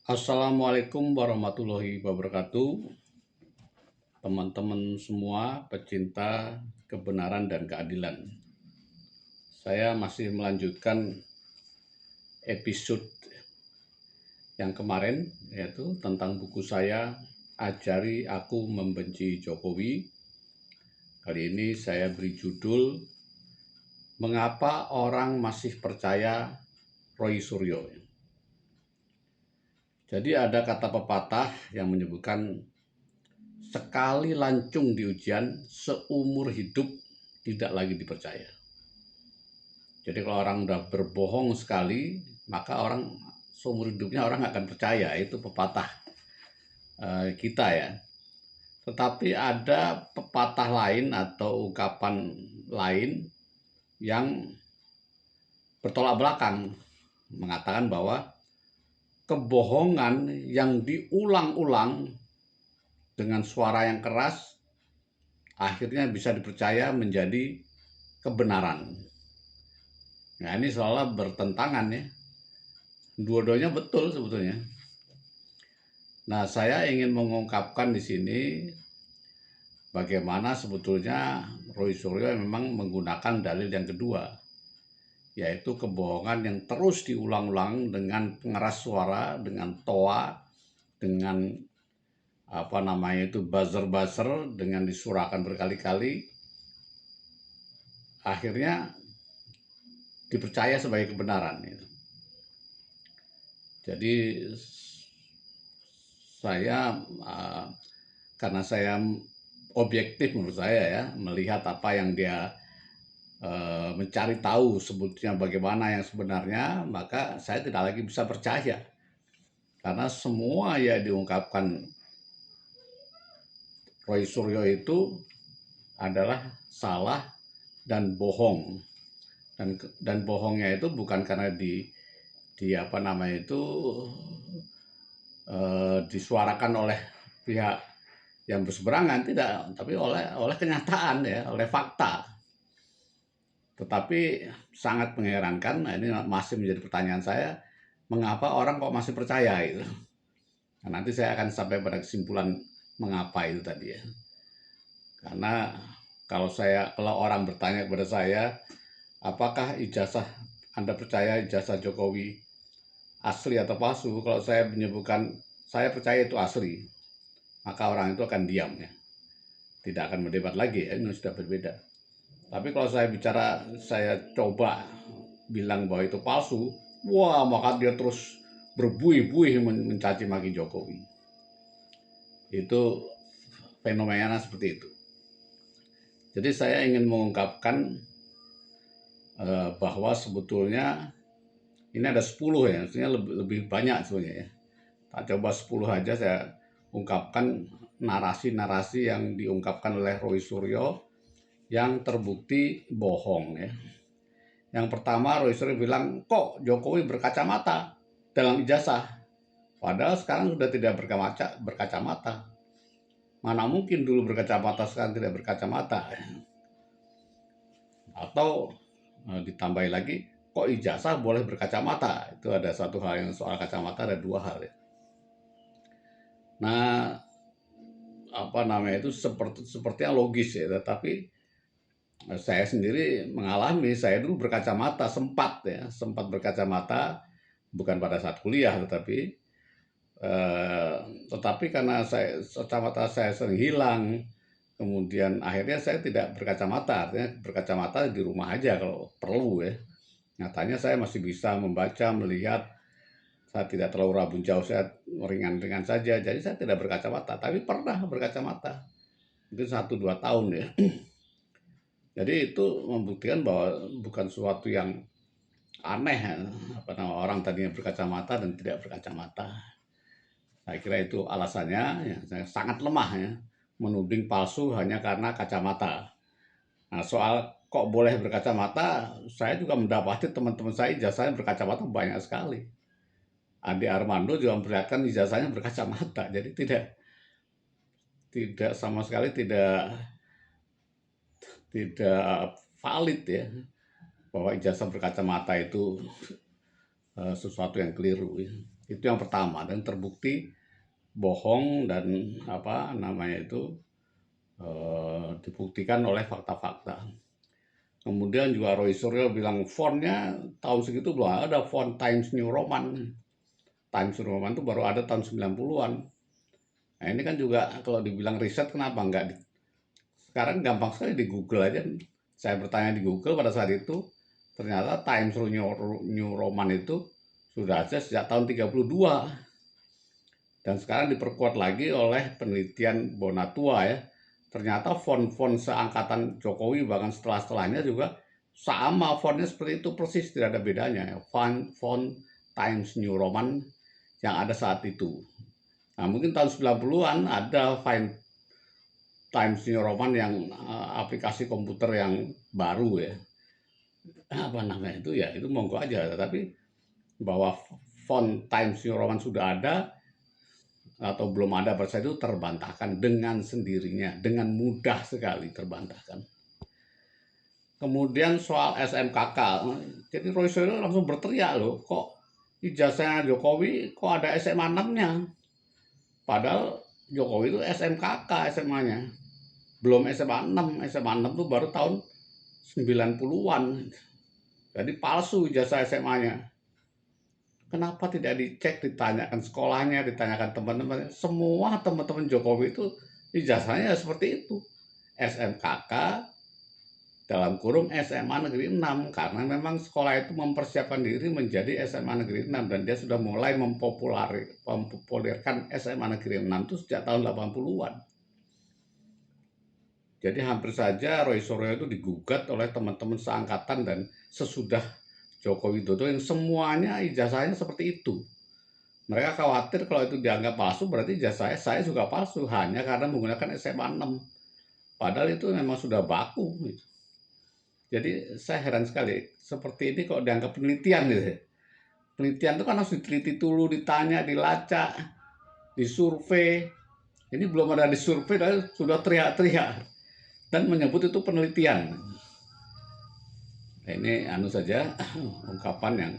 Assalamualaikum warahmatullahi wabarakatuh, teman-teman semua pecinta kebenaran dan keadilan. Saya masih melanjutkan episode yang kemarin, yaitu tentang buku saya Ajari Aku Membenci Jokowi. Kali ini saya beri judul Mengapa Orang Masih Percaya Roy Suryo. Jadi ada kata pepatah yang menyebutkan sekali lancung di ujian, seumur hidup tidak lagi dipercaya. Jadi kalau orang udah berbohong sekali, maka orang seumur hidupnya orang nggak akan percaya. Itu pepatah kita ya. Tetapi ada pepatah lain atau ungkapan lain yang bertolak belakang, mengatakan bahwa kebohongan yang diulang-ulang dengan suara yang keras akhirnya bisa dipercaya menjadi kebenaran. Nah, ini seolah bertentangan ya. Dua-duanya betul sebetulnya. Nah, saya ingin mengungkapkan di sini bagaimana sebetulnya Roy Suryo memang menggunakan dalil yang kedua, yaitu kebohongan yang terus diulang-ulang dengan pengeras suara, dengan toa, dengan buzzer-buzzer, dengan disuarakan berkali-kali, akhirnya dipercaya sebagai kebenaran. Jadi saya karena saya objektif menurut saya ya, melihat apa yang dia mencari tahu sebetulnya bagaimana yang sebenarnya, maka saya tidak lagi bisa percaya karena semua yang diungkapkan Roy Suryo itu adalah salah dan bohong, dan bohongnya itu bukan karena disuarakan oleh pihak yang berseberangan, tidak, tapi oleh kenyataan ya, oleh fakta. Tetapi sangat mengherankan, nah ini masih menjadi pertanyaan saya, mengapa orang kok masih percaya itu. Nah, nanti saya akan sampai pada kesimpulan mengapa itu tadi ya. Karena kalau orang bertanya kepada saya, apakah Anda percaya ijazah Jokowi asli atau palsu? Kalau saya menyebutkan saya percaya itu asli, maka orang itu akan diam ya, tidak akan mendebat lagi ya, ini sudah berbeda. Tapi kalau saya coba bilang bahwa itu palsu, wah, maka dia terus berbuih-buih mencaci maki Jokowi. Itu fenomena seperti itu. Jadi saya ingin mengungkapkan bahwa sebetulnya ini ada 10 ya, maksudnya lebih banyak sebenarnya ya. Tak coba 10 aja saya ungkapkan narasi-narasi yang diungkapkan oleh Roy Suryo yang terbukti bohong ya. Yang pertama, Roy Suryo bilang, kok Jokowi berkacamata dalam ijazah? Padahal sekarang sudah tidak berkacamata. Mana mungkin dulu berkacamata, sekarang tidak berkacamata. Atau ditambahi lagi, kok ijazah boleh berkacamata? Itu ada satu hal, yang soal kacamata ada dua hal ya. Nah, itu sepertinya logis ya, tetapi saya sendiri mengalami, saya dulu berkacamata, sempat berkacamata, bukan pada saat kuliah, tetapi karena kacamata saya sering hilang, kemudian akhirnya saya tidak berkacamata, artinya berkacamata di rumah aja kalau perlu ya. Nyatanya saya masih bisa membaca, melihat, saya tidak terlalu rabun jauh, saya ringan-ringan saja, jadi saya tidak berkacamata, tapi pernah berkacamata, mungkin 1-2 tahun ya. Jadi itu membuktikan bahwa bukan sesuatu yang aneh, orang tadinya berkacamata dan tidak berkacamata. Saya kira itu alasannya ya, saya sangat lemah ya, menuding palsu hanya karena kacamata. Nah, soal kok boleh berkacamata, saya juga mendapati teman-teman saya ijazahnya berkacamata banyak sekali. Ade Armando juga memperlihatkan ijazahnya berkacamata, jadi tidak sama sekali tidak valid ya, bahwa ijazah berkacamata itu sesuatu yang keliru ya. Itu yang pertama, dan terbukti bohong dan apa namanya itu dibuktikan oleh fakta-fakta. Kemudian juga Roy Suryo bilang fontnya tahun segitu belum ada font Times New Roman. Times New Roman itu baru ada tahun 90-an. Nah ini kan juga kalau dibilang riset kenapa enggak sekarang gampang sekali di Google aja. Saya bertanya di Google pada saat itu, ternyata Times New Roman itu sudah ada sejak tahun 32. Dan sekarang diperkuat lagi oleh penelitian Bonatua ya. Ternyata font-font seangkatan Jokowi bahkan setelah-setelahnya juga sama fontnya seperti itu persis, tidak ada bedanya. Font Times New Roman yang ada saat itu. Nah, mungkin tahun 90-an ada Times New Roman yang aplikasi komputer yang baru ya. Apa namanya itu ya, itu monggo aja. Tapi bahwa font Times New Roman sudah ada atau belum ada pada saat itu terbantahkan dengan sendirinya, dengan mudah sekali terbantahkan. Kemudian soal SMKK, jadi Roy Suryo langsung berteriak loh, kok ijazahnya Jokowi kok ada SMA 6-nya? Padahal Jokowi itu SMKK SMA-nya, belum SMA 6. SMA 6 itu baru tahun 90-an. Jadi palsu ijazah SMA-nya. Kenapa tidak dicek, ditanyakan sekolahnya, ditanyakan teman-teman. Semua teman-teman Jokowi itu ijazahnya seperti itu. SMKK dalam kurung SMA Negeri 6, karena memang sekolah itu mempersiapkan diri menjadi SMA Negeri 6 dan dia sudah mulai mempopulerkan SMA Negeri 6 itu sejak tahun 80-an. Jadi hampir saja Roy Suryo itu digugat oleh teman-teman seangkatan dan sesudah Joko Widodo yang semuanya ijazahnya seperti itu. Mereka khawatir kalau itu dianggap palsu berarti ijazah saya juga palsu hanya karena menggunakan SMA 6. Padahal itu memang sudah baku. Jadi saya heran sekali, seperti ini kok dianggap penelitian gitu. Penelitian itu kan harus diteliti dulu, ditanya, dilacak, disurvei. Ini belum ada disurvei dan sudah teriak-teriak dan menyebut itu penelitian. Nah, ini anu saja ungkapan yang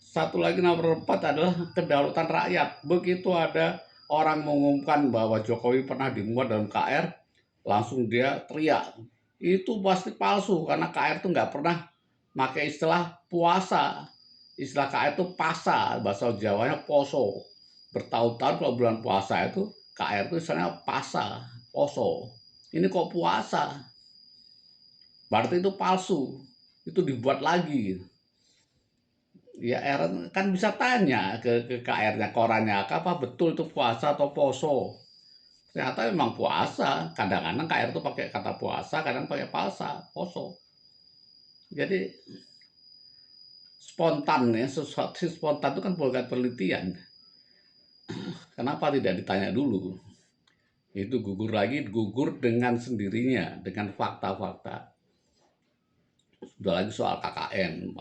satu lagi nomor 4 adalah kedaulatan rakyat. Begitu ada orang mengumumkan bahwa Jokowi pernah dimuat dalam KR, langsung dia teriak. Itu pasti palsu karena KR itu nggak pernah pakai istilah puasa. Istilah KR itu pasa, bahasa Jawanya poso. Bertahun-tahun kalau bulan puasa itu KR itu istilahnya pasa, poso. Ini kok puasa? Berarti itu palsu. Itu dibuat lagi. Ya Aaron kan bisa tanya ke KR-nya, korannya, apa betul itu puasa atau poso? Ternyata memang puasa. Kadang-kadang KR itu pakai kata puasa, kadang pakai poso. Jadi spontan ya, sesuatu spontan itu kan bukan penelitian. Kenapa tidak ditanya dulu? Itu gugur dengan sendirinya, dengan fakta-fakta. Sudah lagi soal KKN,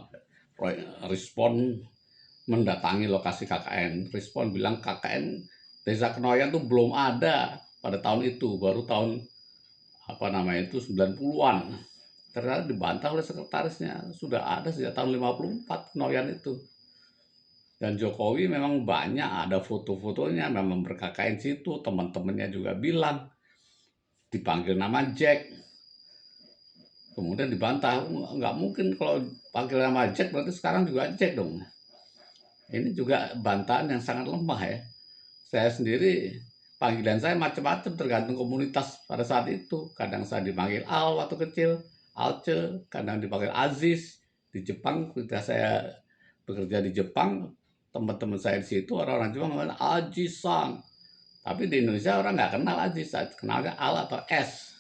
respon mendatangi lokasi KKN. Respon bilang KKN Desa Kenoyan itu belum ada pada tahun itu, baru tahun apa namanya itu 90-an. Ternyata dibantah oleh sekretarisnya, sudah ada sejak tahun 54 Kenoyan itu. Dan Jokowi memang banyak ada foto-fotonya, memang berKKN situ, teman-temannya juga bilang, dipanggil nama Jack. Kemudian dibantah, nggak mungkin kalau panggil nama Jack berarti sekarang juga Jack dong. Ini juga bantahan yang sangat lemah ya. Saya sendiri panggilan saya macam-macam tergantung komunitas pada saat itu. Kadang saya dipanggil Al waktu kecil, Alce, kadang dipanggil Aziz. Di Jepang ketika saya bekerja di Jepang, teman-teman saya di situ orang-orang Jepang mengatakan Aji-san. Tapi di Indonesia orang nggak kenal Aziz, kenalnya Al atau S.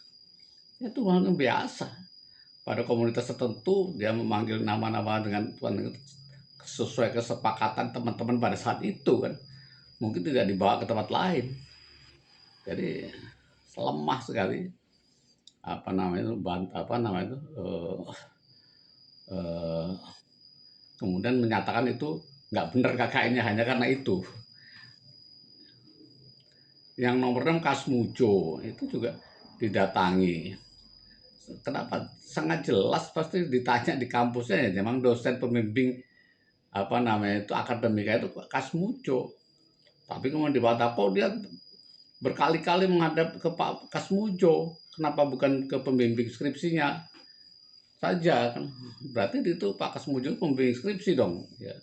Itu hal yang biasa. Pada komunitas tertentu dia memanggil nama-nama dengan sesuai kesepakatan teman-teman pada saat itu kan. Mungkin tidak dibawa ke tempat lain. Jadi lemah sekali apa namanya itu uh, kemudian menyatakan itu nggak benar KKN-nya hanya karena itu. Yang nomor 6 Kasmujo itu juga didatangi. Kenapa? Sangat jelas pasti ditanya di kampusnya ya, memang dosen pembimbing itu akademika itu Kasmujo. Tapi kemudian di Batako dia berkali-kali menghadap ke Pak Kasmujo. Kenapa bukan ke pembimbing skripsinya saja kan? Berarti itu Pak Kasmujo pembimbing skripsi dong. Ya,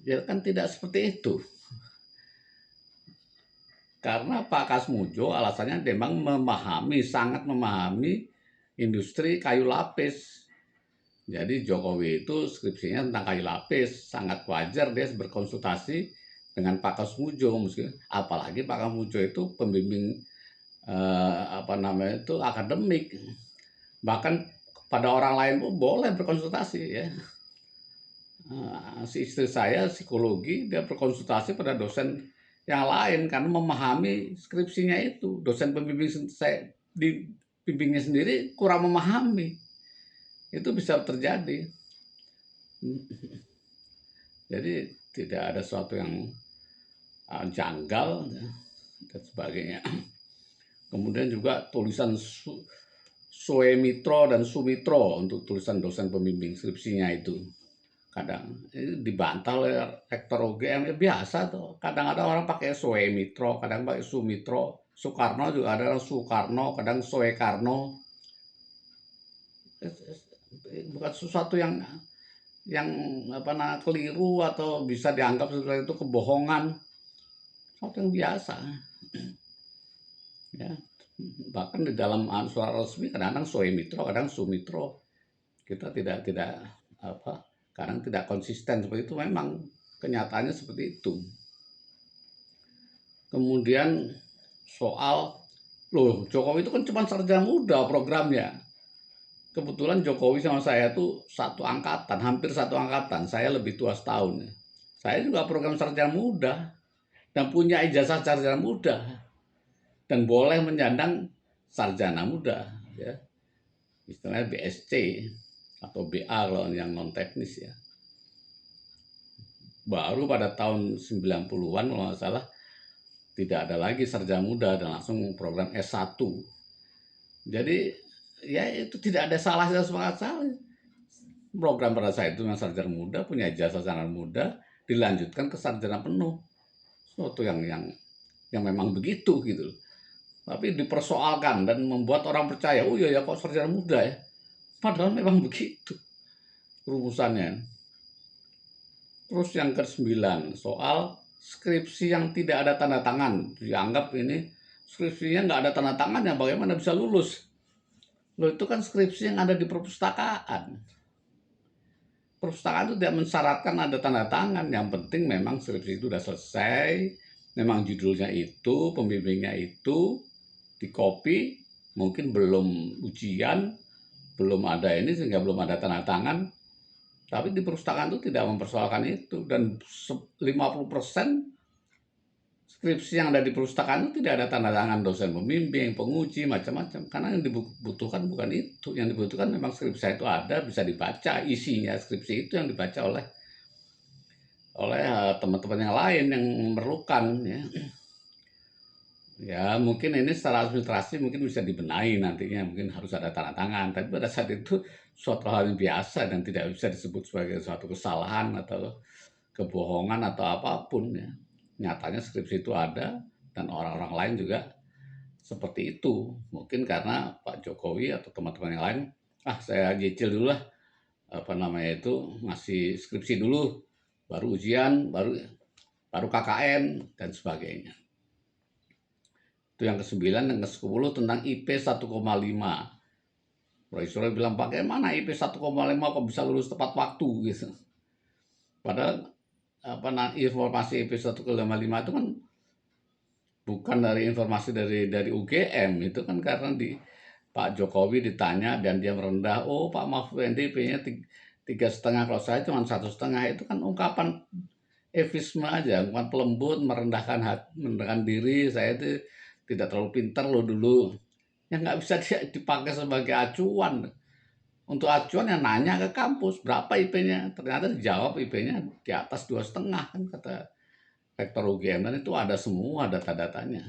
ya kan tidak seperti itu. Karena Pak Kasmujo alasannya memang sangat memahami industri kayu lapis. Jadi Jokowi itu skripsinya tentang kayu lapis, sangat wajar dia berkonsultasi dengan Pak Kasmujo, apalagi Pak Kasmujo itu pembimbing akademik. Bahkan pada orang lain pun boleh berkonsultasi ya. Si istri saya psikologi, dia berkonsultasi pada dosen yang lain karena memahami skripsinya itu. Dosen pembimbing saya di bimbingnya sendiri kurang memahami. Itu bisa terjadi. Jadi tidak ada sesuatu yang janggal dan sebagainya. Kemudian juga tulisan Soemitro dan Sumitro untuk tulisan dosen pembimbing skripsinya itu. Kadang dibantah oleh rektor UGM, ya biasa tuh. Kadang-kadang orang pakai Soemitro, kadang pakai Sumitro. Soekarno juga ada Soekarno, kadang Soekarno. Bukan sesuatu yang keliru atau bisa dianggap sesuatu itu kebohongan. Sesuatu yang biasa. Ya. Bahkan di dalam suara resmi kadang-kadang Soemitro, kadang Sumitro. Kita tidak kadang tidak konsisten seperti itu, memang kenyataannya seperti itu. Kemudian soal Jokowi itu kan cuma sarjana muda programnya. Kebetulan Jokowi sama saya tuh satu angkatan, hampir satu angkatan. Saya lebih tua setahun. Saya juga program sarjana muda dan punya ijazah sarjana muda dan boleh menyandang sarjana muda, ya. Istilahnya BSc atau BA kalau yang non teknis ya. Baru pada tahun 90-an kalau nggak salah tidak ada lagi sarjana muda dan langsung program S1. Jadi ya itu tidak ada salahnya sekali. Program pada saat itu yang sarjana muda punya ijazah sarjana muda dilanjutkan ke sarjana penuh. Suatu yang memang begitu gitu. Tapi dipersoalkan dan membuat orang percaya, oh iya ya kok sarjana muda ya. Padahal memang begitu rumusannya. Terus yang ke-9, soal skripsi yang tidak ada tanda tangan. Dianggap ini skripsinya nggak ada tanda tangannya, bagaimana bisa lulus? Loh itu kan skripsi yang ada di perpustakaan. Perpustakaan itu tidak mensyaratkan ada tanda tangan. Yang penting memang skripsi itu sudah selesai, memang judulnya itu, pembimbingnya itu, di copy, mungkin belum ujian, belum ada ini sehingga belum ada tanda tangan. Tapi di perpustakaan itu tidak mempersoalkan itu, dan 50% skripsi yang ada di perpustakaan itu tidak ada tanda tangan dosen pembimbing, penguji, macam-macam. Karena yang dibutuhkan bukan itu, yang dibutuhkan memang skripsi itu ada, bisa dibaca, isinya skripsi itu yang dibaca oleh teman-teman yang lain yang memerlukan ya. Ya mungkin ini secara administrasi mungkin bisa dibenahi nantinya, mungkin harus ada tanda tangan, tapi pada saat itu suatu hal yang biasa dan tidak bisa disebut sebagai suatu kesalahan atau kebohongan atau apapun ya. Nyatanya skripsi itu ada dan orang-orang lain juga seperti itu. Mungkin karena Pak Jokowi atau teman-teman yang lain, saya cicil dulu lah masih skripsi dulu, baru ujian, baru KKN dan sebagainya. Itu yang ke-9, yang ke-10 tentang IP 1,5. Roy Suryo bilang, bagaimana IP 1,5 kok bisa lulus tepat waktu gitu. Padahal informasi IP 1,5 itu kan bukan dari informasi dari UGM, itu kan karena Pak Jokowi ditanya dan dia merendah, oh Pak Mahfud MD IP-nya 3,5, kalau saya cuma 1,5, itu kan ungkapan efisme aja, ungkapan pelembut, merendahkan diri, saya itu tidak terlalu pintar loh dulu. Yang nggak bisa dipakai sebagai acuan. Untuk acuan yang nanya ke kampus, berapa IP-nya? Ternyata dijawab IP-nya di atas 2,5 kan kata rektor UGM, dan itu ada semua data-datanya.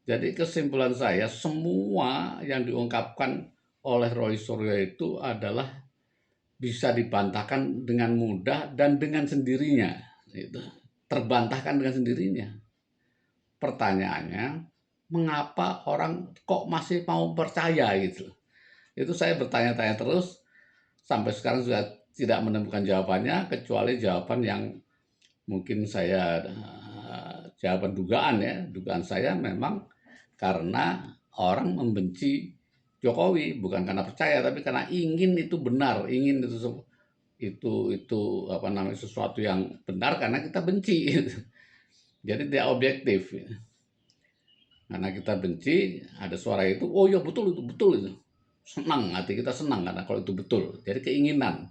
Jadi kesimpulan saya, semua yang diungkapkan oleh Roy Suryo itu adalah bisa dibantahkan dengan mudah dan dengan sendirinya. Itu terbantahkan dengan sendirinya. Pertanyaannya, mengapa orang kok masih mau percaya gitu? Itu saya bertanya-tanya terus sampai sekarang sudah tidak menemukan jawabannya, kecuali jawaban yang mungkin saya jawaban dugaan ya. Dugaan saya memang karena orang membenci Jokowi bukan karena percaya tapi karena ingin itu benar, ingin itu apa namanya sesuatu yang benar karena kita benci. Jadi tidak objektif. Karena kita benci, ada suara itu, oh iya betul itu. Senang, hati kita senang karena kalau itu betul. Jadi keinginan,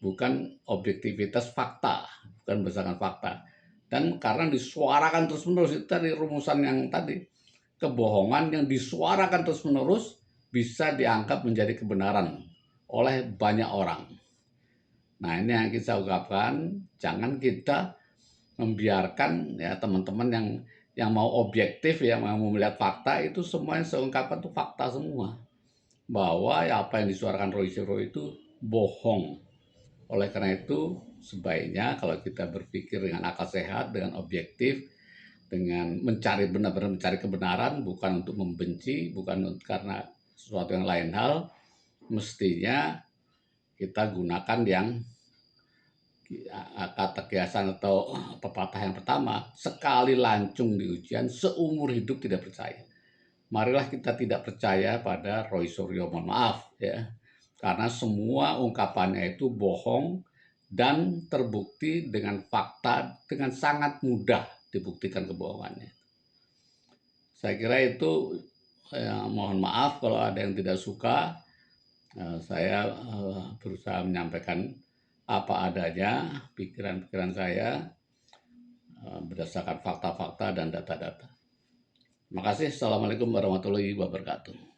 bukan objektivitas fakta, bukan berdasarkan fakta. Dan karena disuarakan terus-menerus, itu tadi rumusan yang tadi, kebohongan yang disuarakan terus-menerus bisa dianggap menjadi kebenaran oleh banyak orang. Nah ini yang kita ungkapkan, jangan kita membiarkan ya teman-teman yang mau objektif ya mau melihat fakta itu semuanya saya ungkapkan itu fakta semua bahwa ya apa yang disuarakan Roy Suryo itu bohong. Oleh karena itu sebaiknya kalau kita berpikir dengan akal sehat, dengan objektif, dengan mencari benar-benar mencari kebenaran bukan untuk membenci, bukan karena sesuatu yang lain hal, mestinya kita gunakan yang kata kiasan atau pepatah yang pertama, sekali lancung di ujian seumur hidup tidak percaya. Marilah kita tidak percaya pada Roy Suryo, mohon maaf ya, karena semua ungkapannya itu bohong dan terbukti dengan fakta dengan sangat mudah dibuktikan kebohongannya. Saya kira itu mohon maaf kalau ada yang tidak suka. Saya berusaha menyampaikan apa adanya pikiran-pikiran saya berdasarkan fakta-fakta dan data-data. Terima kasih. Assalamualaikum warahmatullahi wabarakatuh.